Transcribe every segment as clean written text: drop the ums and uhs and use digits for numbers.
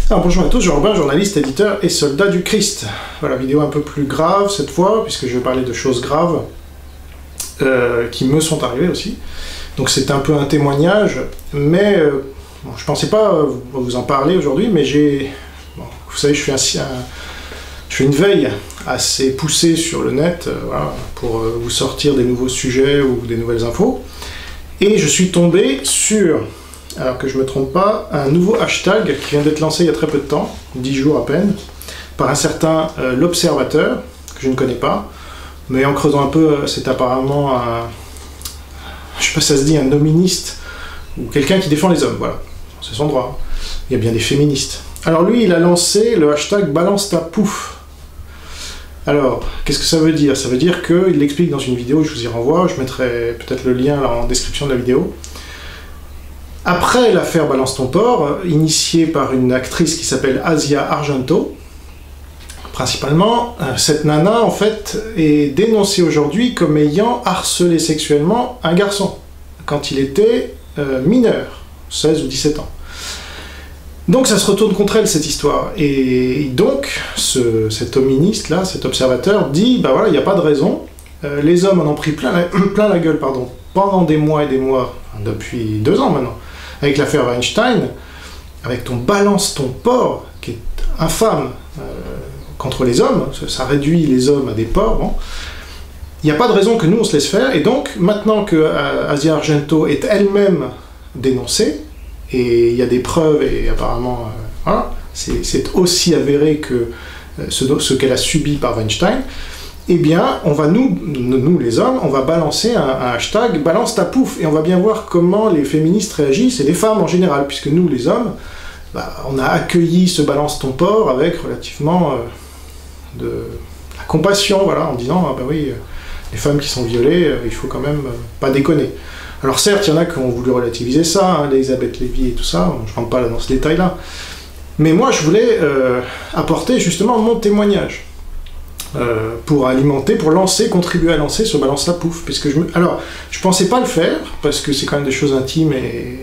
Alors bonjour à tous, je suis Robin, journaliste, éditeur et soldat du Christ. Voilà, vidéo un peu plus grave cette fois, puisque je vais parler de choses graves qui me sont arrivées aussi. Donc c'est un peu un témoignage, mais bon, je pensais pas vous en parler aujourd'hui, mais j'ai... Bon, vous savez, je fais une veille assez poussée sur le net, voilà, pour vous sortir des nouveaux sujets ou des nouvelles infos. Et je suis tombé sur... alors que je ne me trompe pas, un nouveau hashtag qui vient d'être lancé il y a très peu de temps, 10 jours à peine, par un certain l'Observateur, que je ne connais pas, mais en creusant un peu, c'est apparemment un... je sais pas si ça se dit, un noministe, ou quelqu'un qui défend les hommes, voilà, c'est son droit. Il y a bien des féministes. Alors lui, il a lancé le hashtag Balance ta pouf. Alors, qu'est-ce que ça veut dire? Ça veut dire qu'il l'explique dans une vidéo, je vous y renvoie, je mettrai peut-être le lien là, en description de la vidéo. Après l'affaire Balance ton porc, initiée par une actrice qui s'appelle Asia Argento, principalement, cette nana, en fait, est dénoncée aujourd'hui comme ayant harcelé sexuellement un garçon, quand il était mineur, 16 ou 17 ans. Donc ça se retourne contre elle, cette histoire. Et donc, cet hoministe, là, cet observateur, dit, bah voilà, il n'y a pas de raison, les hommes en ont pris plein la gueule, pardon, pendant des mois et des mois, depuis 2 ans maintenant, avec l'affaire Weinstein, avec ton balance ton porc, qui est infâme contre les hommes, ça réduit les hommes à des porcs, bon. Il n'y a pas de raison que nous on se laisse faire, et donc maintenant que Asia Argento est elle-même dénoncée, et il y a des preuves, et apparemment, voilà, c'est aussi avéré que ce qu'elle a subi par Weinstein, eh bien, on va nous les hommes, on va balancer un hashtag « balance ta pouf » et on va bien voir comment les féministes réagissent, et les femmes en général, puisque nous, les hommes, bah, on a accueilli ce « balance ton porc » avec relativement de la compassion, voilà, en disant « ah bah oui, les femmes qui sont violées, il faut quand même pas déconner ». Alors certes, il y en a qui ont voulu relativiser ça, hein, Elisabeth Lévy et tout ça, je ne rentre pas là dans ce détail-là, mais moi, je voulais apporter justement mon témoignage. Pour alimenter, pour lancer, contribuer à lancer ce balance la pouf, puisque alors, je pensais pas le faire, parce que c'est quand même des choses intimes et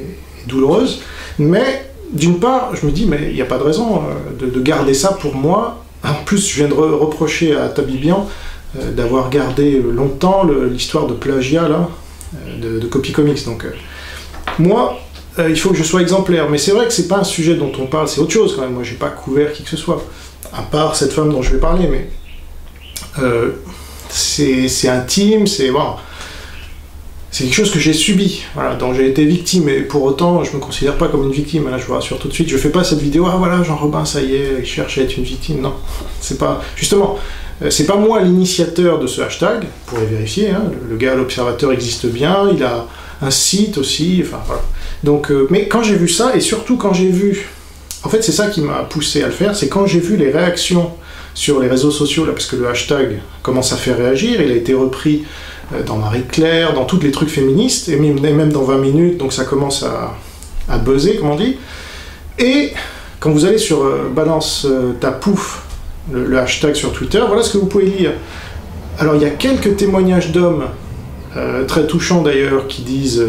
douloureuses, mais d'une part, je me dis, mais il n'y a pas de raison de garder ça pour moi. En plus, je viens de reprocher à Tabibian d'avoir gardé longtemps l'histoire de plagiat, là, de Copy Comics, donc moi, il faut que je sois exemplaire, mais c'est vrai que c'est pas un sujet dont on parle, c'est autre chose quand même, moi j'ai pas couvert qui que ce soit, à part cette femme dont je vais parler, mais c'est intime, c'est bon, c'est quelque chose que j'ai subi, voilà, dont j'ai été victime, et pour autant je me considère pas comme une victime. Là je vous rassure tout de suite, je fais pas cette vidéo, ah voilà Jean Robin ça y est, il cherche à être une victime, non, c'est pas, justement, c'est pas moi l'initiateur de ce hashtag, vous pourrez vérifier, hein, le gars l'Observateur existe bien, il a un site aussi, enfin voilà, donc, mais quand j'ai vu ça, et surtout quand j'ai vu, en fait c'est ça qui m'a poussé à le faire, c'est quand j'ai vu les réactions sur les réseaux sociaux, là, parce que le hashtag commence à faire réagir, il a été repris dans Marie-Claire, dans tous les trucs féministes, et même dans 20 minutes, donc ça commence à buzzer, comme on dit. Et quand vous allez sur Balance ta pouf, le hashtag sur Twitter, voilà ce que vous pouvez lire. Alors il y a quelques témoignages d'hommes, très touchants d'ailleurs, qui disent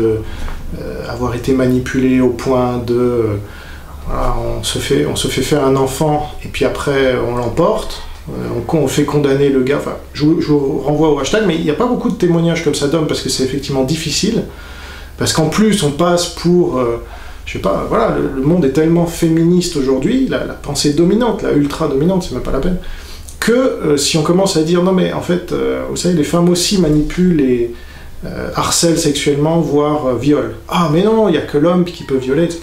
avoir été manipulés au point de... voilà, on se fait faire un enfant, et puis après on l'emporte, on fait condamner le gars, enfin, je vous renvoie au hashtag, mais il n'y a pas beaucoup de témoignages comme ça d'hommes, parce que c'est effectivement difficile, parce qu'en plus on passe pour, je sais pas, voilà, le monde est tellement féministe aujourd'hui, la pensée dominante, la ultra dominante, c'est même pas la peine, que si on commence à dire, non mais en fait, vous savez, les femmes aussi manipulent et harcèlent sexuellement, voire violent. Ah mais non, il n'y a que l'homme qui peut violer, etc.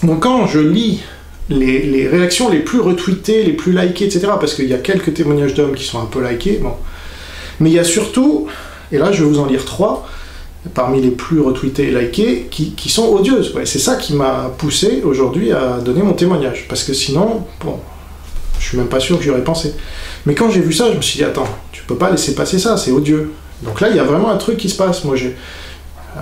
Donc quand je lis les réactions les plus retweetées, les plus likées, etc., parce qu'il y a quelques témoignages d'hommes qui sont un peu likés, bon. Mais il y a surtout, et là je vais vous en lire 3, parmi les plus retweetés et likés, qui sont odieuses. Ouais, c'est ça qui m'a poussé aujourd'hui à donner mon témoignage, parce que sinon, bon, je suis même pas sûr que j'y aurais pensé. Mais quand j'ai vu ça, je me suis dit, attends, tu peux pas laisser passer ça, c'est odieux. Donc là, il y a vraiment un truc qui se passe. Moi, je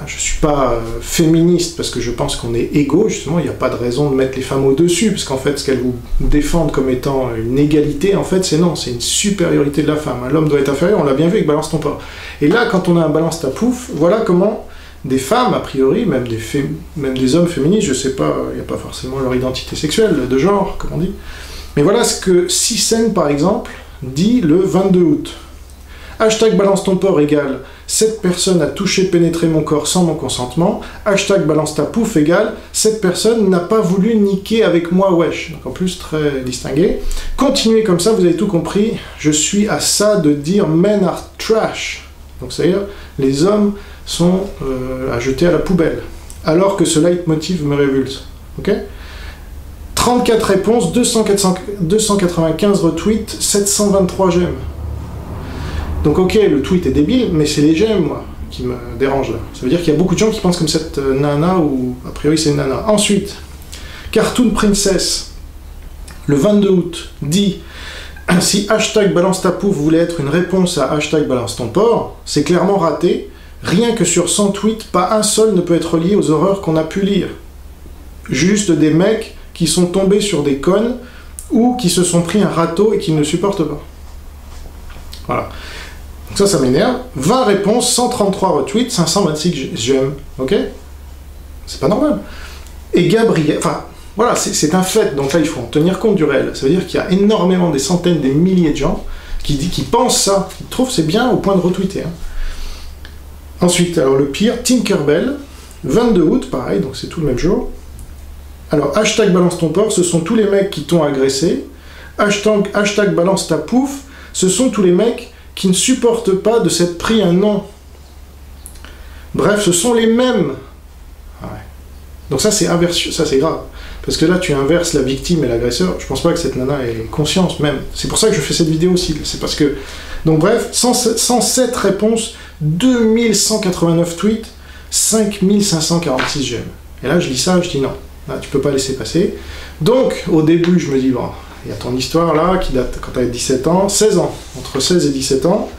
suis pas féministe parce que je pense qu'on est égaux, justement, il n'y a pas de raison de mettre les femmes au-dessus, parce qu'en fait, ce qu'elles vous défendent comme étant une égalité, en fait, c'est non, c'est une supériorité de la femme. L'homme doit être inférieur, on l'a bien vu avec Balance ton porc. Et là, quand on a un Balance ta pouf, voilà comment des femmes, a priori, même des hommes féministes, je sais pas, il n'y a pas forcément leur identité sexuelle, de genre, comme on dit. Mais voilà ce que Sisen, par exemple, dit le 22 août. Hashtag balance ton porc égale cette personne a touché, pénétré mon corps sans mon consentement. Hashtag balance ta pouf égale cette personne n'a pas voulu niquer avec moi, wesh. Donc en plus, très distingué. Continuez comme ça, vous avez tout compris. Je suis à ça de dire men are trash. Donc c'est-à-dire, les hommes sont à jeter à la poubelle. Alors que ce leitmotiv me révulse. Ok ? 34 réponses, 295 retweets, 723 j'aime. Donc ok, le tweet est débile, mais c'est les j'aime, moi, qui me dérangent là. Ça veut dire qu'il y a beaucoup de gens qui pensent comme cette nana, ou a priori c'est une nana. Ensuite, Cartoon Princess, le 22 août, dit « Si hashtag balance ta pouf voulait être une réponse à hashtag balance ton porc, c'est clairement raté. Rien que sur 100 tweets, pas un seul ne peut être lié aux horreurs qu'on a pu lire. Juste des mecs qui sont tombés sur des connes ou qui se sont pris un râteau et qui ne supportent pas. » Voilà. Donc ça m'énerve. 20 réponses, 133 retweets, 526 j'aime. Ok ? C'est pas normal. Et Gabriel... Enfin, voilà, c'est un fait. Donc là, il faut en tenir compte du réel. Ça veut dire qu'il y a énormément, des centaines, des milliers de gens qui pensent ça, qui trouvent c'est bien au point de retweeter. Hein. Ensuite, alors le pire, Tinkerbell, 22 août, pareil, donc c'est tout le même jour. Alors, hashtag balance ton porc, ce sont tous les mecs qui t'ont agressé. Hashtag balance ta pouf, ce sont tous les mecs qui ne supportent pas de s'être pris un nom. Bref, ce sont les mêmes. Ouais. Donc ça, c'est inversion, ça c'est grave. Parce que là, tu inverses la victime et l'agresseur. Je pense pas que cette nana ait conscience même. C'est pour ça que je fais cette vidéo aussi. C'est parce que... Donc bref, 107 réponses, 2189 tweets, 5546 j'aime. Et là, je lis ça, je dis non. Là, tu peux pas laisser passer. Donc, au début, je me dis, bon... Il y a ton histoire là, qui date quand tu avais 17 ans, 16 ans, entre 16 et 17 ans.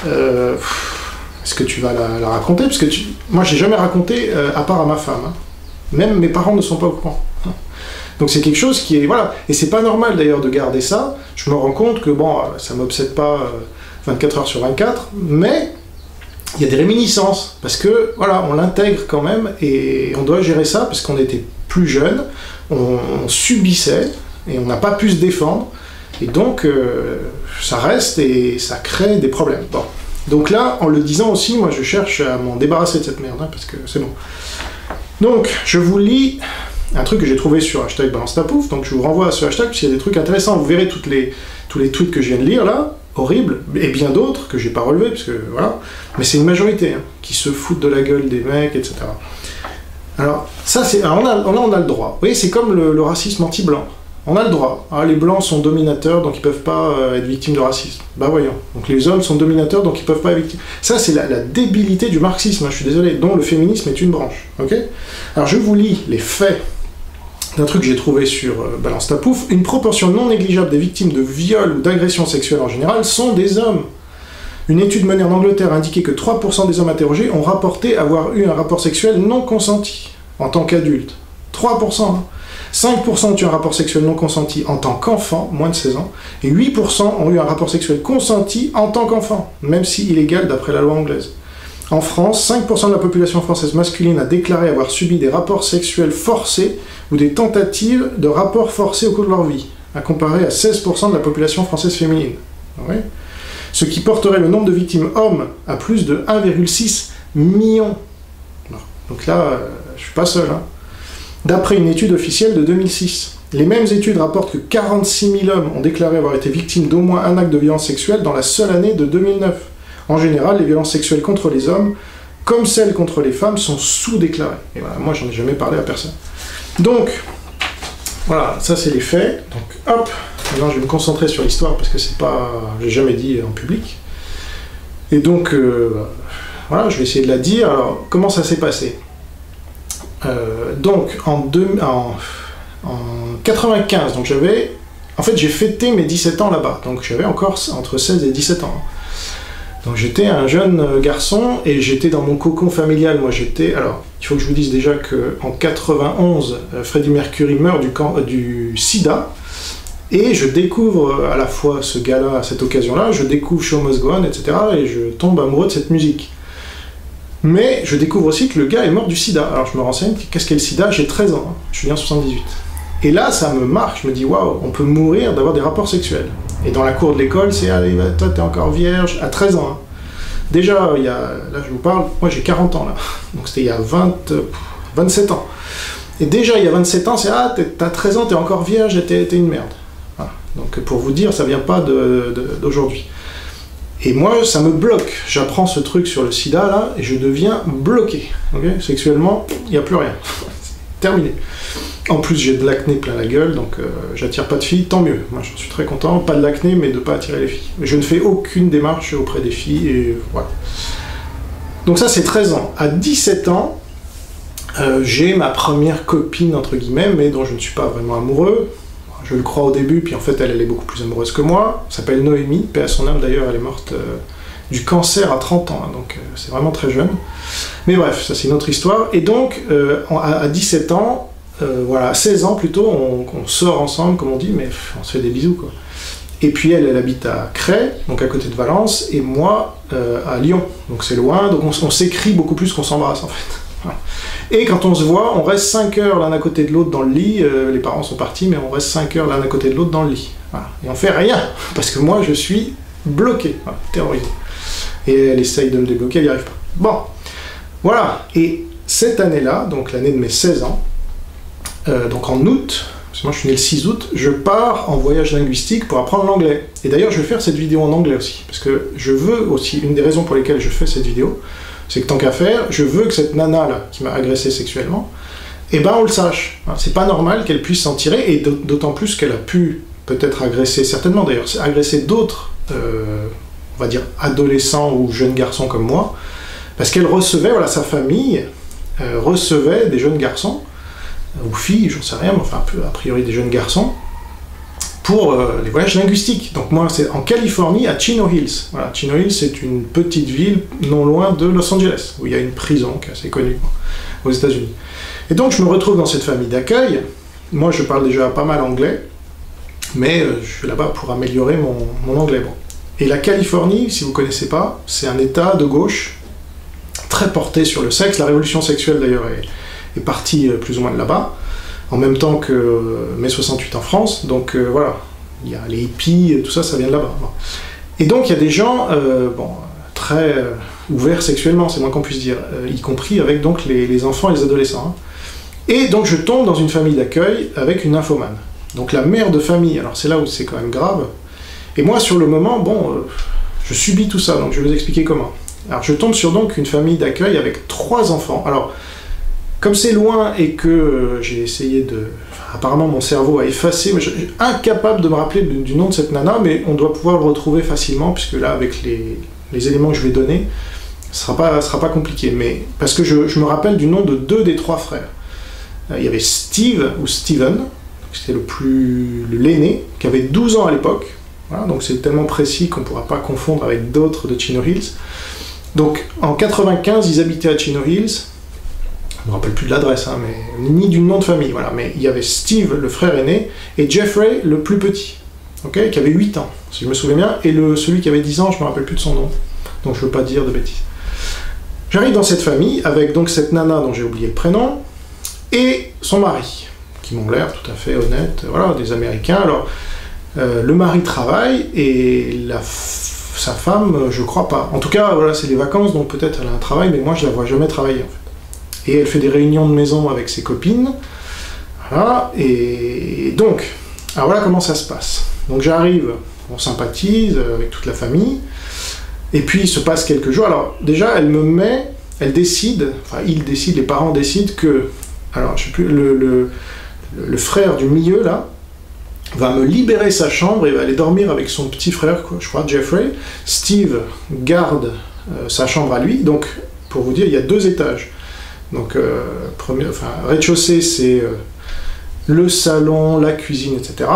Est-ce que tu vas la raconter ? Parce que moi, j'ai jamais raconté, à part à ma femme. Hein. Même mes parents ne sont pas au courant. Donc c'est quelque chose qui est... Voilà. Et c'est pas normal d'ailleurs de garder ça. Je me rends compte que, bon, ça m'obsède pas 24 heures sur 24, mais il y a des réminiscences. Parce que, voilà, on l'intègre quand même, et on doit gérer ça, parce qu'on était plus jeunes, on subissait, et on n'a pas pu se défendre, et donc ça reste et ça crée des problèmes. Bon. Donc là, en le disant aussi, moi je cherche à m'en débarrasser de cette merde, hein, parce que c'est bon. Donc, je vous lis un truc que j'ai trouvé sur hashtag balance ta pouf, donc je vous renvoie à ce hashtag, parce qu'il y a des trucs intéressants, vous verrez tous les tweets que je viens de lire là, horribles, et bien d'autres que j'ai pas relevés, parce que voilà, mais c'est une majorité, hein, qui se foutent de la gueule des mecs, etc. Alors, ça c'est... Alors là, on a le droit. Vous voyez, c'est comme le racisme anti-blanc. On a le droit. Ah, les blancs sont dominateurs, donc ils peuvent pas être victimes de racisme. Bah voyons. Donc les hommes sont dominateurs, donc ils peuvent pas être victimes. Ça, c'est la débilité du marxisme, hein, je suis désolé, dont le féminisme est une branche. Ok ? Alors je vous lis les faits d'un truc que j'ai trouvé sur Balance ta pouf. Une proportion non négligeable des victimes de viol ou d'agressions sexuelles en général sont des hommes. Une étude menée en Angleterre a indiqué que 3% des hommes interrogés ont rapporté avoir eu un rapport sexuel non consenti en tant qu'adulte. 3%, hein. 5% ont eu un rapport sexuel non consenti en tant qu'enfant, moins de 16 ans, et 8% ont eu un rapport sexuel consenti en tant qu'enfant, même si illégal d'après la loi anglaise. En France, 5% de la population française masculine a déclaré avoir subi des rapports sexuels forcés ou des tentatives de rapports forcés au cours de leur vie, à comparer à 16% de la population française féminine. Oui. Ce qui porterait le nombre de victimes hommes à plus de 1,6 million. Donc là, je suis pas seul, hein. D'après une étude officielle de 2006. Les mêmes études rapportent que 46 000 hommes ont déclaré avoir été victimes d'au moins un acte de violence sexuelle dans la seule année de 2009. En général, les violences sexuelles contre les hommes, comme celles contre les femmes, sont sous-déclarées. Et voilà, moi, j'en ai jamais parlé à personne. Donc, voilà, ça c'est les faits. Donc, hop, maintenant je vais me concentrer sur l'histoire parce que c'est pas... j'ai jamais dit en public. Et donc, voilà, je vais essayer de la dire. Alors, comment ça s'est passé ? Donc en 95, donc j'avais... En fait, j'ai fêté mes 17 ans là-bas, donc j'avais encore entre 16 et 17 ans. Donc j'étais un jeune garçon, et j'étais dans mon cocon familial. Moi j'étais... Alors, il faut que je vous dise déjà qu'en 91, Freddie Mercury meurt du sida, et je découvre à la fois ce gars-là, à cette occasion-là, je découvre Show Must Go On, etc., et je tombe amoureux de cette musique. Mais je découvre aussi que le gars est mort du sida. Alors je me renseigne, qu'est-ce qu'est le sida? J'ai 13 ans, hein. Je suis né en 78. Et là, ça me marque, je me dis, waouh, on peut mourir d'avoir des rapports sexuels. Et dans la cour de l'école, c'est, allez, toi, t'es encore vierge, à 13 ans. Hein. Déjà, il y a, là, je vous parle, moi j'ai 40 ans, là. Donc c'était il y a 27 ans. Et déjà, il y a 27 ans, c'est, ah, t'as 13 ans, t'es encore vierge et t'es une merde. Voilà. Donc pour vous dire, ça vient pas d'aujourd'hui. Et moi, ça me bloque. J'apprends ce truc sur le sida, là, et je deviens bloqué. Okay, sexuellement, il n'y a plus rien. Terminé. En plus, j'ai de l'acné plein la gueule, donc j'attire pas de filles, tant mieux. Moi, j'en suis très content. Pas de l'acné, mais de pas attirer les filles. Je ne fais aucune démarche auprès des filles, et voilà. Donc ça, c'est 13 ans. À 17 ans, j'ai ma première copine, entre guillemets, mais dont je ne suis pas vraiment amoureux. Je le crois au début, puis en fait, elle est beaucoup plus amoureuse que moi. Elle s'appelle Noémie, paix à son âme d'ailleurs, elle est morte du cancer à 30 ans, hein, donc c'est vraiment très jeune. Mais bref, ça c'est une autre histoire. Et donc, à 17 ans, voilà, à 16 ans plutôt, on sort ensemble, comme on dit, mais on se fait des bisous, quoi. Et puis elle habite à Cray, donc à côté de Valence, et moi à Lyon, donc c'est loin, donc on s'écrit beaucoup plus qu'on s'embrasse en fait. Voilà. Et quand on se voit, on reste 5 heures l'un à côté de l'autre dans le lit, les parents sont partis, mais on reste 5 heures l'un à côté de l'autre dans le lit. Voilà. Et on fait rien, parce que moi je suis bloqué, voilà, terrorisé. Et elle essaye de me débloquer, elle n'y arrive pas. Bon, voilà, et cette année-là, donc l'année de mes 16 ans, donc en août, parce que moi je suis né le 6 août, je pars en voyage linguistique pour apprendre l'anglais. Et d'ailleurs je vais faire cette vidéo en anglais aussi, parce que je veux aussi, une des raisons pour lesquelles je fais cette vidéo, c'est que tant qu'à faire, je veux que cette nana-là, qui m'a agressé sexuellement, eh ben on le sache. C'est pas normal qu'elle puisse s'en tirer, et d'autant plus qu'elle a pu peut-être agresser, certainement d'ailleurs, agresser d'autres, on va dire, adolescents ou jeunes garçons comme moi, parce qu'elle recevait, voilà, sa famille recevait des jeunes garçons, ou filles, j'en sais rien, mais enfin, a priori des jeunes garçons, pour les voyages linguistiques. Donc moi, c'est en Californie, à Chino Hills. Voilà, Chino Hills, c'est une petite ville non loin de Los Angeles, où il y a une prison qui est assez connue, aux États-Unis. Et donc, je me retrouve dans cette famille d'accueil. Moi, je parle déjà pas mal anglais, mais je suis là-bas pour améliorer mon anglais. Bon. Et la Californie, si vous ne connaissez pas, c'est un état de gauche, très porté sur le sexe. La révolution sexuelle, d'ailleurs, est partie plus ou moins de là-bas, en même temps que mai 68 en France, donc voilà, il y a les hippies, tout ça, ça vient de là-bas. Bon. Et donc il y a des gens très ouverts sexuellement, c'est moins qu'on puisse dire, y compris avec donc les enfants et les adolescents. Hein. Et donc je tombe dans une famille d'accueil avec une nymphomane. Donc la mère de famille, alors c'est là où c'est quand même grave, et moi sur le moment, bon, je subis tout ça, donc je vais vous expliquer comment. Alors je tombe sur donc une famille d'accueil avec 3 enfants. Alors, comme c'est loin et que j'ai essayé de... Enfin, apparemment, mon cerveau a effacé, mais je suis incapable de me rappeler du nom de cette nana, mais on doit pouvoir le retrouver facilement, puisque là, avec les éléments que je vais donner, ce sera pas compliqué. Mais parce que je me rappelle du nom de 2 des 3 frères. Il y avait Steve, ou Steven, c'était l'aîné, qui avait 12 ans à l'époque. Voilà, donc c'est tellement précis qu'on ne pourra pas confondre avec d'autres de Chino Hills. Donc, en 95, ils habitaient à Chino Hills. Je ne me rappelle plus de l'adresse, hein, mais ni du nom de famille, voilà. Mais il y avait Steve, le frère aîné, et Jeffrey, le plus petit, okay, qui avait 8 ans, si je me souviens bien, et celui qui avait 10 ans, je ne me rappelle plus de son nom, donc je ne veux pas dire de bêtises. J'arrive dans cette famille, avec donc cette nana dont j'ai oublié le prénom, et son mari, qui m'ont l'air tout à fait honnêtes, voilà, des Américains. Alors, le mari travaille, et sa femme, je crois pas. En tout cas, voilà, c'est les vacances, donc peut-être elle a un travail, mais moi je la vois jamais travailler, en fait. Et elle fait des réunions de maison avec ses copines. Voilà, et donc, alors voilà comment ça se passe. Donc j'arrive, on sympathise avec toute la famille, et puis il se passe quelques jours. Alors déjà, elle décide, enfin il décide, les parents décident que, alors je sais plus, le frère du milieu là, va me libérer sa chambre et va aller dormir avec son petit frère, quoi, je crois, Jeffrey. Steve garde sa chambre à lui, donc pour vous dire, il y a 2 étages. Donc, rez-de-chaussée, c'est le salon, la cuisine, etc.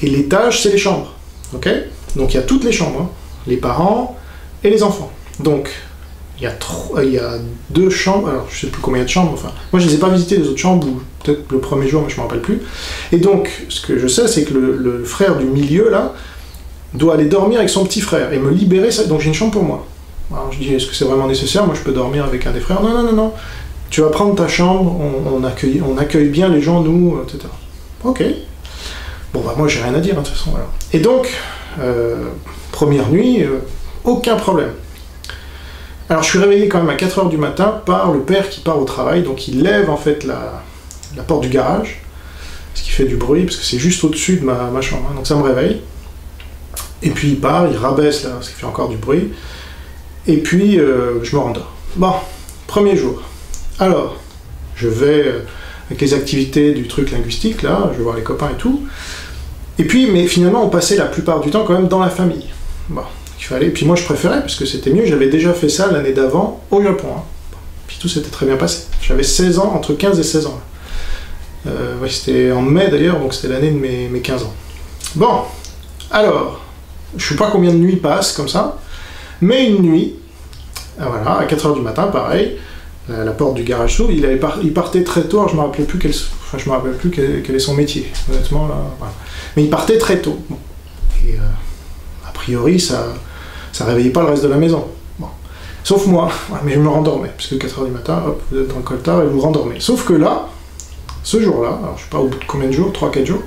Et l'étage, c'est les chambres. Okay, donc, il y a toutes les chambres, hein, les parents et les enfants. Donc, il y a 2 chambres, alors je ne sais plus combien il y a de chambres, enfin, moi je ne les ai pas visitées, les autres chambres, ou peut-être le premier jour, mais je ne me rappelle plus. Et donc, ce que je sais, c'est que le frère du milieu, là, doit aller dormir avec son petit frère, et me libérer, donc j'ai une chambre pour moi. Alors je dis, est-ce que c'est vraiment nécessaire? Moi je peux dormir avec un des frères. Non, non, non, non. Tu vas prendre ta chambre, on accueille bien les gens, nous, etc. Ok. Bon, bah moi j'ai rien à dire, hein, de toute façon. Voilà. Et donc, première nuit, aucun problème. Alors je suis réveillé quand même à 4 h du matin par le père qui part au travail, donc il lève en fait la porte du garage, ce qui fait du bruit, parce que c'est juste au-dessus de ma chambre, hein, donc ça me réveille. Et puis il part, il rabaisse là, ce qui fait encore du bruit, et puis je me rendors. Bon, premier jour. Alors, je vais avec les activités du truc linguistique, là, je vais voir les copains et tout. Et puis, mais finalement, on passait la plupart du temps quand même dans la famille. Bon, il fallait. Et puis moi, je préférais, parce que c'était mieux, j'avais déjà fait ça l'année d'avant au Japon. Hein. Puis tout s'était très bien passé. J'avais 16 ans, entre 15 et 16 ans. Ouais, c'était en mai d'ailleurs, donc c'était l'année de mes 15 ans. Bon, alors, je ne sais pas combien de nuits passent comme ça, mais une nuit, voilà, à 4 h du matin, pareil, la porte du garage s'ouvre, il partait très tôt, je ne me rappelais plus, quel est son métier, honnêtement, là, voilà. Mais il partait très tôt. Bon. Et a priori, ça réveillait pas le reste de la maison. Bon. Sauf moi, mais je me rendormais, parce que 4 h du matin, hop, vous êtes dans le coltard et vous rendormez. Sauf que là, ce jour-là, alors je sais pas au bout de combien de jours, 3-4 jours,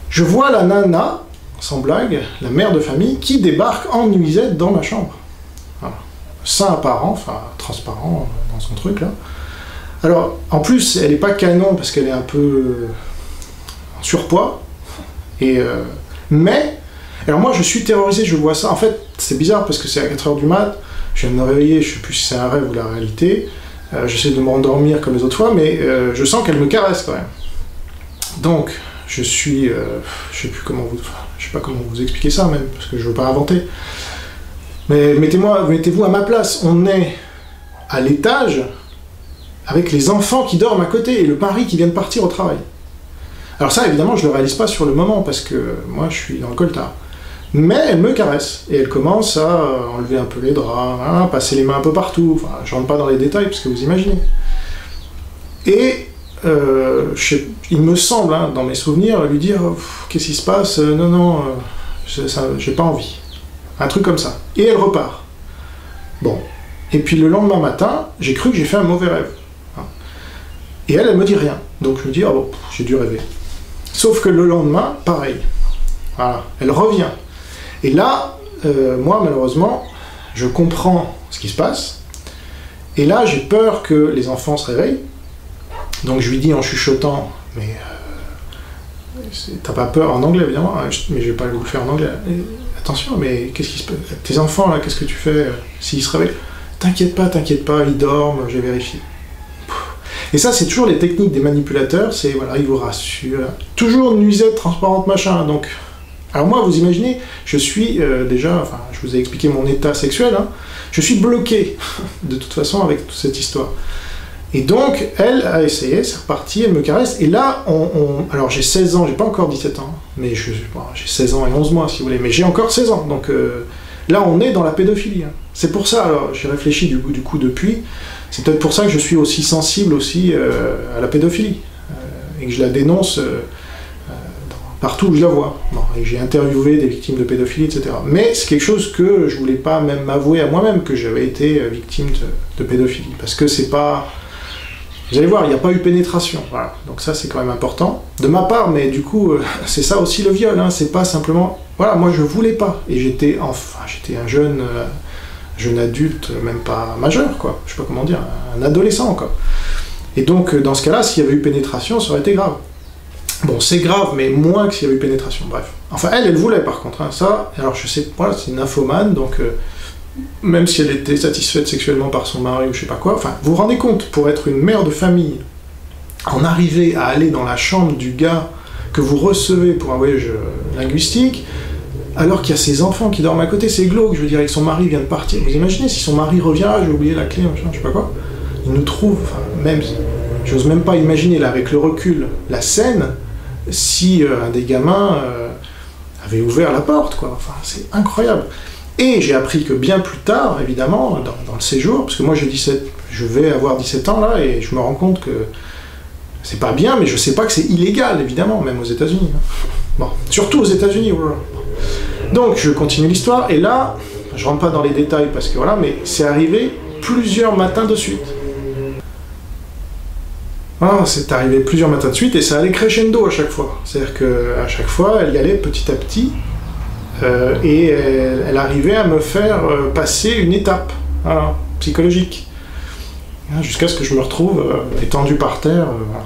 je vois la nana, sans blague, la mère de famille, qui débarque en nuisette dans ma chambre. Voilà. Sein apparent, enfin transparent dans son truc là. Alors, en plus, elle n'est pas canon parce qu'elle est un peu en surpoids. Mais, alors moi je suis terrorisé, je vois ça. En fait, c'est bizarre parce que c'est à 4 h du mat, je viens de me réveiller, je sais plus si c'est un rêve ou la réalité. J'essaie de me rendormir comme les autres fois, mais je sens qu'elle me caresse quand même. Donc, je suis, je sais pas comment vous expliquer ça même, parce que je veux pas inventer. Mais mettez-vous à ma place. On est à l'étage avec les enfants qui dorment à côté et le mari qui vient de partir au travail. Alors ça, évidemment, je le réalise pas sur le moment parce que moi, je suis dans le coltard. Mais elle me caresse et elle commence à enlever un peu les draps, hein, passer les mains un peu partout. Enfin, je rentre pas dans les détails parce que vous imaginez. Et il me semble, hein, dans mes souvenirs, lui dire qu'est-ce qui se passe? Non, non, j'ai pas envie. Un truc comme ça. Et elle repart. Bon. Et puis le lendemain matin, j'ai cru que j'ai fait un mauvais rêve. Et elle me dit rien. Donc je me dis, oh bon, j'ai dû rêver. Sauf que le lendemain, pareil. Voilà. Elle revient. Et là, moi, malheureusement, je comprends ce qui se passe. Et là, j'ai peur que les enfants se réveillent. Donc je lui dis en chuchotant, mais t'as pas peur en anglais, évidemment, hein, mais je vais pas le faire en anglais. Attention, mais qu'est-ce qui se passe? Tes enfants, là, qu'est-ce que tu fais s'ils se réveillent? T'inquiète pas, ils dorment, j'ai vérifié. Et ça, c'est toujours les techniques des manipulateurs, c'est, voilà, ils vous rassurent. Toujours nuisette, transparente, machin, donc... Alors moi, vous imaginez, je suis déjà, enfin, je vous ai expliqué mon état sexuel, hein, je suis bloqué, de toute façon, avec toute cette histoire. Et donc, elle a essayé, c'est reparti, elle me caresse, et là, alors j'ai 16 ans, j'ai pas encore 17 ans, mais j'ai 16 ans et 11 mois, si vous voulez, mais j'ai encore 16 ans, donc là, on est dans la pédophilie. Hein. C'est pour ça, alors, j'ai réfléchi du coup depuis, c'est peut-être pour ça que je suis aussi sensible aussi à la pédophilie, et que je la dénonce partout où je la vois. Bon, et j'ai interviewé des victimes de pédophilie, etc. Mais c'est quelque chose que je voulais pas même m'avouer à moi-même que j'avais été victime de pédophilie, parce que c'est pas... Vous allez voir, il n'y a pas eu pénétration, voilà. Donc ça c'est quand même important, de ma part, mais du coup, c'est ça aussi le viol, hein. C'est pas simplement... Voilà, moi je voulais pas, et j'étais un jeune adulte, même pas majeur, quoi, je sais pas comment dire, un adolescent, quoi. Et donc, dans ce cas-là, s'il y avait eu pénétration, ça aurait été grave. Bon, c'est grave, mais moins que s'il y avait eu pénétration, bref. Enfin, elle voulait, par contre, hein, ça, alors je sais, voilà, c'est une nymphomane, donc... même si elle était satisfaite sexuellement par son mari ou je sais pas quoi, enfin, vous vous rendez compte, pour être une mère de famille, en arriver à aller dans la chambre du gars que vous recevez pour un voyage linguistique, alors qu'il y a ses enfants qui dorment à côté, c'est glauque, je veux dire, et que son mari vient de partir. Vous imaginez, si son mari revient, ah, j'ai oublié la clé, machin, je sais pas quoi, il nous trouve, enfin, même, j'ose même pas imaginer, là, avec le recul, la scène, si un des gamins avait ouvert la porte, quoi, enfin, c'est incroyable. Et j'ai appris que bien plus tard, évidemment, dans le séjour, parce que moi je vais avoir 17 ans là, et je me rends compte que c'est pas bien, mais je sais pas que c'est illégal, évidemment, même aux États-Unis. Hein. Bon, surtout aux États-Unis. Voilà. Donc je continue l'histoire, et là, Je rentre pas dans les détails parce que voilà, mais c'est arrivé plusieurs matins de suite. Ah, c'est arrivé plusieurs matins de suite et ça allait crescendo à chaque fois. C'est-à-dire qu'à chaque fois, elle y allait petit à petit et elle arrivait à me faire passer une étape psychologique. Jusqu'à ce que je me retrouve étendu par terre. Voilà.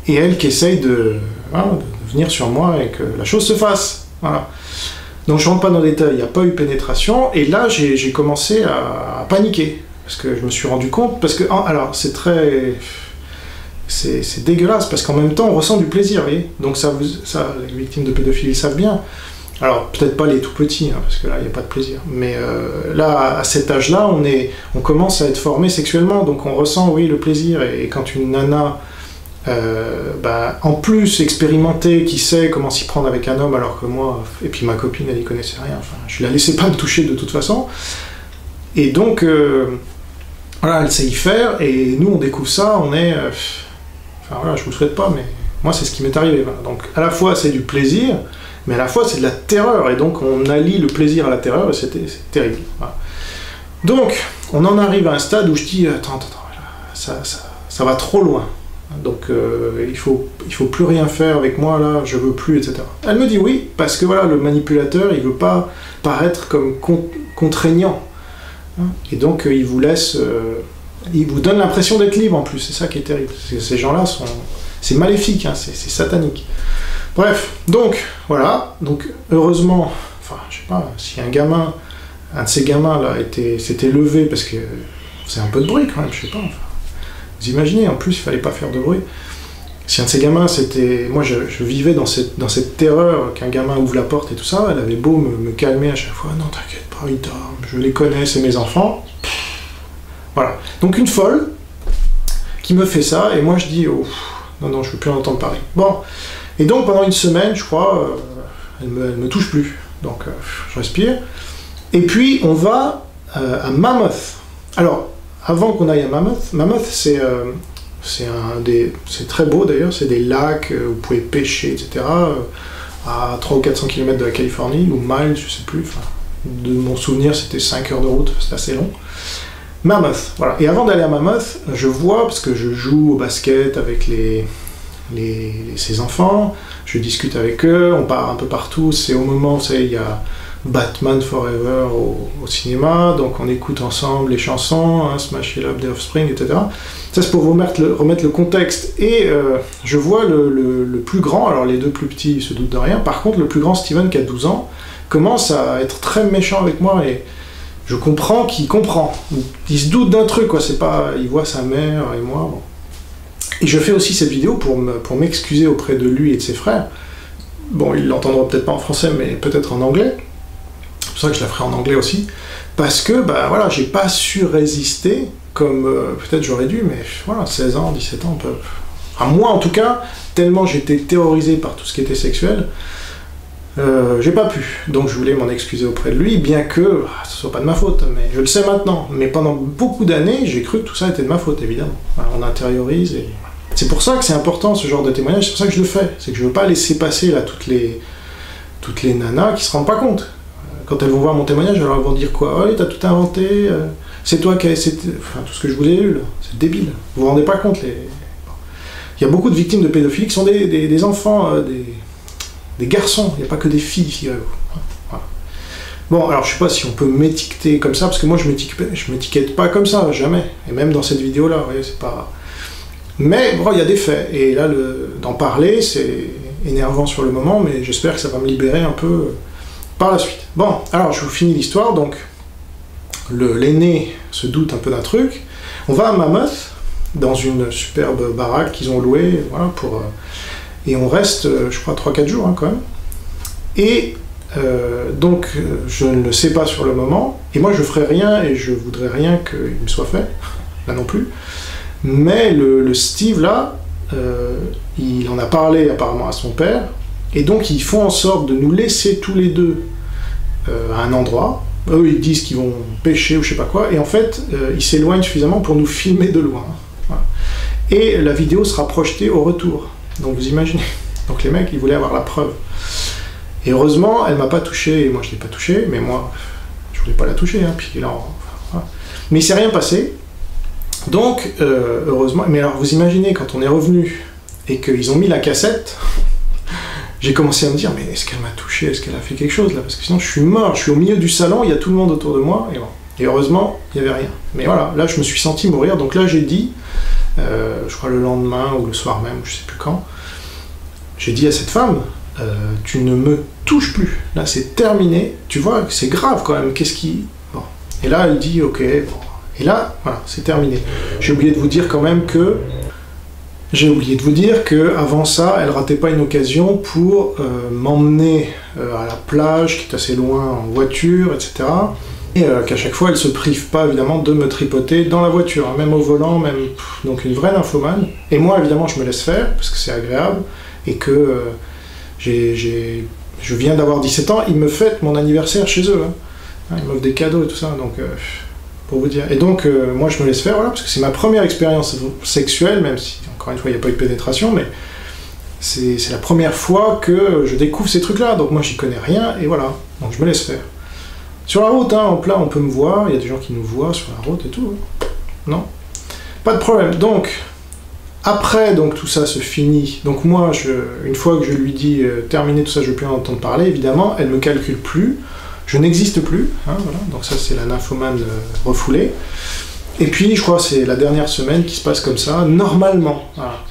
Et elle qui essaye de venir sur moi et que la chose se fasse. Voilà. Donc je rentre pas dans les détails, il n'y a pas eu pénétration. Et là, j'ai commencé à paniquer. Parce que je me suis rendu compte, parce que, alors c'est dégueulasse, parce qu'en même temps on ressent du plaisir, vous voyez. Donc ça, les victimes de pédophilie savent bien. Alors peut-être pas les tout petits, parce que là il n'y a pas de plaisir. Mais là, à cet âge-là, on commence à être formé sexuellement, donc on ressent, oui, le plaisir. Et quand une nana, en plus expérimentée, qui sait comment s'y prendre avec un homme, alors que moi, et puis ma copine, elle n'y connaissait rien, enfin, je la laissais pas me toucher de toute façon. Et donc, voilà, elle sait y faire, et nous on découvre ça, on est... enfin voilà, je vous le souhaite pas, mais moi c'est ce qui m'est arrivé. Voilà. Donc à la fois c'est du plaisir, mais à la fois c'est de la terreur, et donc on allie le plaisir à la terreur, et c'est terrible. Voilà. Donc, on en arrive à un stade où je dis, attends, ça va trop loin. Donc il faut plus rien faire avec moi, là, je veux plus, etc. Elle me dit oui, parce que voilà, le manipulateur, il veut pas paraître comme contraignant. Et donc il vous laisse, il vous donne l'impression d'être libre en plus, c'est ça qui est terrible. Ces gens-là c'est maléfique, c'est satanique. Bref, donc voilà, donc heureusement, enfin je sais pas, si un de ces gamins là s'était levé, parce que c'est un peu de bruit quand même, je sais pas, enfin, vous imaginez, en plus il fallait pas faire de bruit. Si un de ces gamins, moi je vivais dans cette terreur qu'un gamin ouvre la porte et tout ça, elle avait beau me calmer à chaque fois, non t'inquiète pas, ils dorment, je les connais, c'est mes enfants. Voilà, donc une folle qui me fait ça, et moi je dis, oh, non, je ne veux plus en entendre parler. Bon, et donc pendant une semaine, je crois, elle me touche plus, donc je respire. Et puis on va à Mammoth. Alors, avant qu'on aille à Mammoth, c'est très beau d'ailleurs, c'est des lacs, vous pouvez pêcher, etc. À 300 ou 400 km de la Californie, ou miles, je sais plus, enfin, de mon souvenir c'était 5 heures de route, c'était assez long. Mammoth, voilà. Et avant d'aller à Mammoth, je vois, parce que je joue au basket avec ces enfants, je discute avec eux, on part un peu partout, c'est au moment, vous savez, il y a Batman Forever au cinéma, donc on écoute ensemble les chansons, Smash It Up, The Offspring, etc. Ça c'est pour vous remettre le contexte. Et je vois le plus grand, alors les deux plus petits ils se doutent de rien, par contre le plus grand, Steven, qui a 12 ans, commence à être très méchant avec moi, et je comprends qu'il comprend. Il se doute d'un truc, quoi, c'est pas... Il voit sa mère et moi, bon. Et je fais aussi cette vidéo pour m'excuser auprès de lui et de ses frères. Bon, ils l'entendront peut-être pas en français, mais peut-être en anglais. C'est pour ça que je la ferai en anglais aussi. Parce que, bah voilà, j'ai pas su résister comme peut-être j'aurais dû, mais voilà, 16 ans, 17 ans, enfin moi en tout cas, tellement j'étais terrorisé par tout ce qui était sexuel, j'ai pas pu. Donc je voulais m'en excuser auprès de lui, bien que ce soit pas de ma faute, mais je le sais maintenant. Mais pendant beaucoup d'années, j'ai cru que tout ça était de ma faute, évidemment. Voilà, on intériorise et... C'est pour ça que c'est important ce genre de témoignage, c'est pour ça que je le fais. C'est que je veux pas laisser passer là toutes les nanas qui se rendent pas compte. Quand elles vont voir mon témoignage, elles vont dire quoi? Ouais, t'as tout inventé, c'est toi qui as... Enfin, tout ce que je vous ai lu là, c'est débile. Vous vous rendez pas compte, Il y a beaucoup de victimes de pédophilie qui sont des enfants, des garçons, il n'y a pas que des filles, figurez-vous. Voilà. Bon, alors je sais pas si on peut m'étiqueter comme ça, parce que moi je m'étiquette pas comme ça, jamais. Et même dans cette vidéo-là, vous voyez, c'est pas... Mais bon, il y a des faits, et là, d'en parler, c'est énervant sur le moment, mais j'espère que ça va me libérer un peu par la suite. Bon, alors je vous finis l'histoire, donc l'aîné se doute un peu d'un truc. On va à Mammoth, dans une superbe baraque qu'ils ont louée, voilà, et on reste, je crois, 3-4 jours, quand même. Et donc, je ne le sais pas sur le moment, et moi je ferai rien, et je voudrais rien qu'il me soit fait, là non plus. Mais le Steve, là, il en a parlé apparemment à son père, et donc ils font en sorte de nous laisser tous les deux à un endroit. Eux, ils disent qu'ils vont pêcher ou je sais pas quoi, et en fait, ils s'éloignent suffisamment pour nous filmer de loin. Voilà. Et la vidéo sera projetée au retour. Donc vous imaginez. Donc les mecs, ils voulaient avoir la preuve. Et heureusement, elle m'a pas touché, et moi je l'ai pas touché, mais moi, je voulais pas la toucher, hein, puis là, voilà. Mais il s'est rien passé. Donc, heureusement, mais alors vous imaginez, quand on est revenu, et qu'ils ont mis la cassette, j'ai commencé à me dire, mais est-ce qu'elle m'a touché, est-ce qu'elle a fait quelque chose là? Parce que sinon je suis mort, je suis au milieu du salon, il y a tout le monde autour de moi, et bon. Et heureusement, il n'y avait rien. Mais voilà, là je me suis senti mourir, donc là j'ai dit, je crois le lendemain ou le soir même, je sais plus quand, j'ai dit à cette femme, tu ne me touches plus, là c'est terminé, tu vois, c'est grave quand même, qu'est-ce qui... Bon. Et là elle dit, ok, bon. Et là, voilà, c'est terminé. J'ai oublié de vous dire quand même que... avant ça, elle ratait pas une occasion pour m'emmener à la plage, qui est assez loin en voiture, etc. Et qu'à chaque fois, elle se prive pas, évidemment, de me tripoter dans la voiture, hein, même au volant, même... donc une vraie nymphomane. Et moi, évidemment, je me laisse faire, parce que c'est agréable, et que je viens d'avoir 17 ans, ils me fêtent mon anniversaire chez eux. Hein. Ils m'offrent des cadeaux et tout ça, donc... pour vous dire. Et donc, moi, je me laisse faire, voilà, parce que c'est ma première expérience sexuelle, même si, encore une fois, il n'y a pas eu de pénétration, mais c'est la première fois que je découvre ces trucs-là, donc moi, j'y connais rien, et voilà, donc je me laisse faire. Sur la route, hein, en plat, on peut me voir, il y a des gens qui nous voient sur la route et tout, hein. Non? Pas de problème. Donc, après, donc, tout ça se finit, donc moi, une fois que je lui dis terminé tout ça, je ne veux plus en entendre parler, évidemment, elle ne me calcule plus, je n'existe plus, hein, voilà. Donc ça c'est la nymphomane refoulée. Et puis je crois que c'est la dernière semaine qui se passe comme ça, normalement. Voilà.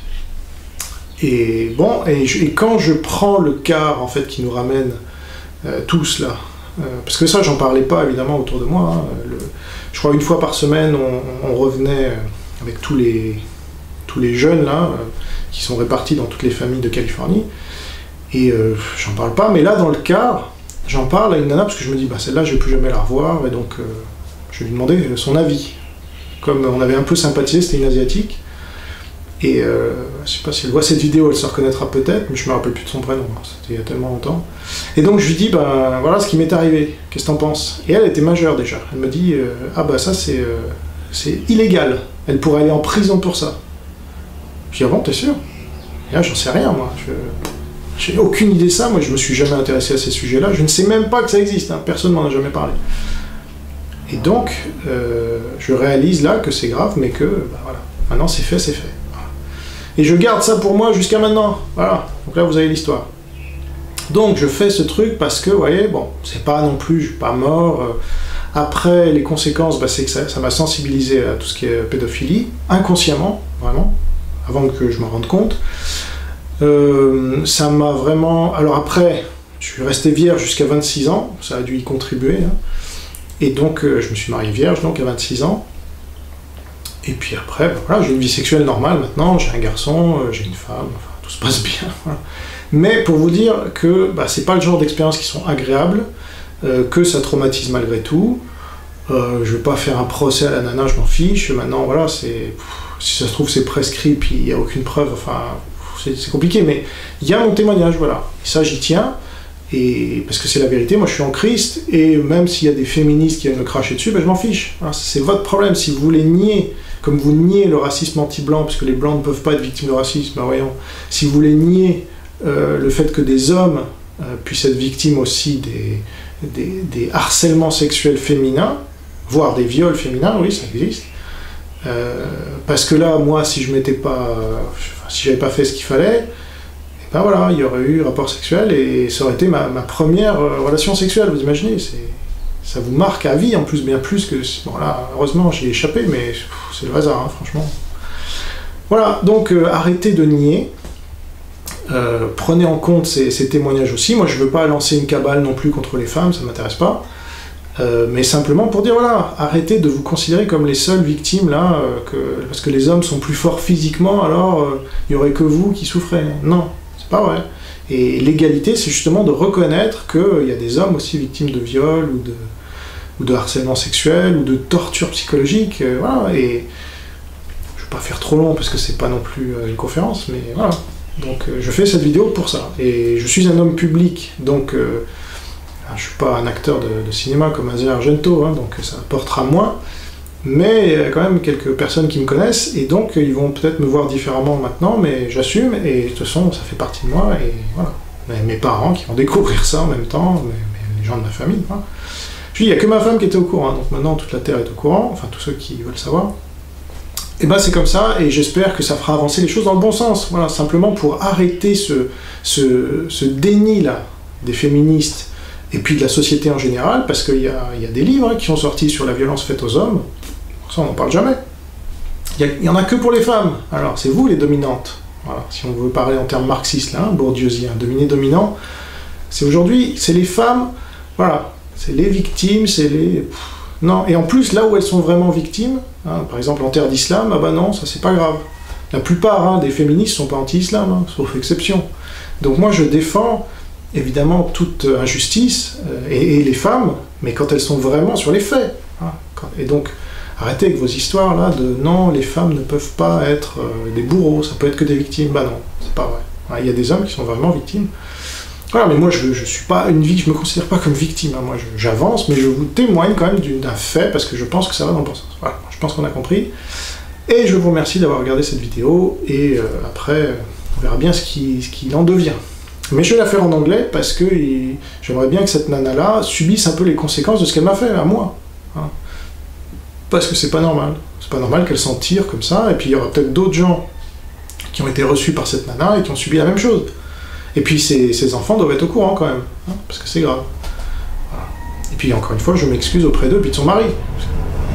Et bon, et quand je prends le car en fait qui nous ramène tous là, parce que ça j'en parlais pas évidemment autour de moi, hein, je crois une fois par semaine on revenait avec tous les jeunes là, qui sont répartis dans toutes les familles de Californie, et j'en parle pas, mais là dans le car, j'en parle à une nana parce que je me dis, bah celle-là, je vais plus jamais la revoir, et donc je vais lui demander son avis. Comme on avait un peu sympathisé, c'était une asiatique, et je sais pas si elle voit cette vidéo, elle se reconnaîtra peut-être, mais je me rappelle plus de son prénom, c'était il y a tellement longtemps. Et donc je lui dis, bah voilà ce qui m'est arrivé, qu'est-ce que t'en penses? Et elle était majeure déjà, elle me dit, ah bah ça c'est illégal, elle pourrait aller en prison pour ça. Je dis, ah bon, t'es sûr? Et là, j'en sais rien, moi. J'ai aucune idée de ça, moi je me suis jamais intéressé à ces sujets-là, je ne sais même pas que ça existe, hein. Personne m'en a jamais parlé. Et donc, je réalise là que c'est grave, mais que, bah, voilà, maintenant c'est fait, c'est fait. Voilà. Et je garde ça pour moi jusqu'à maintenant, voilà, donc là vous avez l'histoire. Donc je fais ce truc parce que, vous voyez, bon, c'est pas non plus, je suis pas mort, après les conséquences, bah, c'est que ça m'a sensibilisé à tout ce qui est pédophilie, inconsciemment, vraiment, avant que je m'en rende compte. Ça m'a vraiment... Alors après, je suis resté vierge jusqu'à 26 ans, ça a dû y contribuer, hein. Et donc je me suis marié vierge donc à 26 ans, et puis après, ben voilà, j'ai une vie sexuelle normale maintenant, j'ai un garçon, j'ai une femme, enfin tout se passe bien, voilà. Mais pour vous dire que bah, c'est pas le genre d'expériences qui sont agréables, que ça traumatise malgré tout, je vais pas faire un procès à la nana, je m'en fiche, maintenant voilà, c'est... Si ça se trouve c'est prescrit, puis il n'y a aucune preuve, enfin... C'est compliqué, mais il y a mon témoignage, voilà. Et ça, j'y tiens, et parce que c'est la vérité, moi je suis en Christ, et même s'il y a des féministes qui viennent me cracher dessus, ben, je m'en fiche. Voilà, c'est votre problème. Si vous voulez nier, comme vous niez le racisme anti-blanc, parce que les blancs ne peuvent pas être victimes de racisme, ben voyons, si vous voulez nier le fait que des hommes puissent être victimes aussi des harcèlements sexuels féminins, voire des viols féminins, oui, ça existe. Parce que là, moi, si je m'étais pas... si j'avais pas fait ce qu'il fallait, et ben voilà, il y aurait eu rapport sexuel et ça aurait été ma première relation sexuelle, vous imaginez, ça vous marque à vie en plus, bien plus que... Bon là, heureusement, j'y ai échappé, mais c'est le hasard, hein, franchement. Voilà, donc arrêtez de nier, prenez en compte ces témoignages aussi. Moi, je veux pas lancer une cabale non plus contre les femmes, ça m'intéresse pas. Mais simplement pour dire, voilà, arrêtez de vous considérer comme les seules victimes, là, parce que les hommes sont plus forts physiquement, alors il n'y aurait que vous qui souffrez. Non, c'est pas vrai. Et l'égalité, c'est justement de reconnaître qu'il y a des hommes aussi victimes de viol, ou de harcèlement sexuel, ou de torture psychologique, voilà, et je vais pas faire trop long, parce que c'est pas non plus une conférence, mais voilà. Donc je fais cette vidéo pour ça. Et je suis un homme public, donc... je suis pas un acteur de cinéma comme Asia Argento, hein, donc ça portera moins, mais il y a quand même quelques personnes qui me connaissent, et donc ils vont peut-être me voir différemment maintenant, mais j'assume, et de toute façon ça fait partie de moi, et voilà. mes parents qui vont découvrir ça en même temps, les gens de ma famille. Hein. Je dis, il n'y a que ma femme qui était au courant, donc maintenant toute la Terre est au courant, enfin tous ceux qui veulent savoir. Et ben c'est comme ça, et j'espère que ça fera avancer les choses dans le bon sens. Voilà, simplement pour arrêter ce déni-là des féministes, et puis de la société en général, parce qu'il y a des livres qui sont sortis sur la violence faite aux hommes, ça on n'en parle jamais. Il n'y en a que pour les femmes, alors c'est vous les dominantes. Voilà, si on veut parler en termes marxistes, là, bourdieusien, dominé-dominant, c'est aujourd'hui, c'est les femmes, voilà, c'est les victimes, c'est les... Non, et en plus, là où elles sont vraiment victimes, hein, par exemple en terre d'islam, ah bah non, ça c'est pas grave. La plupart des féministes sont pas anti-islam, hein, sauf exception. Donc moi je défends évidemment toute injustice, et les femmes, mais quand elles sont vraiment sur les faits. Hein, et donc, arrêtez avec vos histoires là de non, les femmes ne peuvent pas être des bourreaux, ça peut être que des victimes. Bah non, c'est pas vrai. Il y a des hommes qui sont vraiment victimes. Voilà, mais moi je suis pas une victime, je me considère pas comme victime, hein. Moi j'avance, mais je vous témoigne quand même d'un fait, parce que je pense que ça va dans le bon sens. Voilà, je pense qu'on a compris. Et je vous remercie d'avoir regardé cette vidéo, et après, on verra bien ce qu'il en devient. Mais je vais la faire en anglais, parce que j'aimerais bien que cette nana-là subisse un peu les conséquences de ce qu'elle m'a fait, à moi. Hein. Parce que c'est pas normal. C'est pas normal qu'elle s'en tire comme ça, et puis il y aura peut-être d'autres gens qui ont été reçus par cette nana et qui ont subi la même chose. Et puis ces enfants doivent être au courant quand même, hein, parce que c'est grave. Voilà. Et puis encore une fois, je m'excuse auprès d'eux, puis de son mari.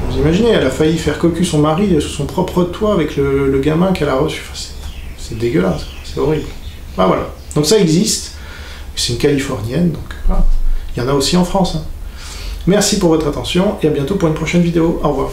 Vous imaginez, elle a failli faire cocu son mari sous son propre toit avec le gamin qu'elle a reçu. Enfin, c'est dégueulasse, c'est horrible. Ah, voilà. Donc ça existe, c'est une Californienne, donc voilà. Il y en a aussi en France. Hein. Merci pour votre attention, et à bientôt pour une prochaine vidéo. Au revoir.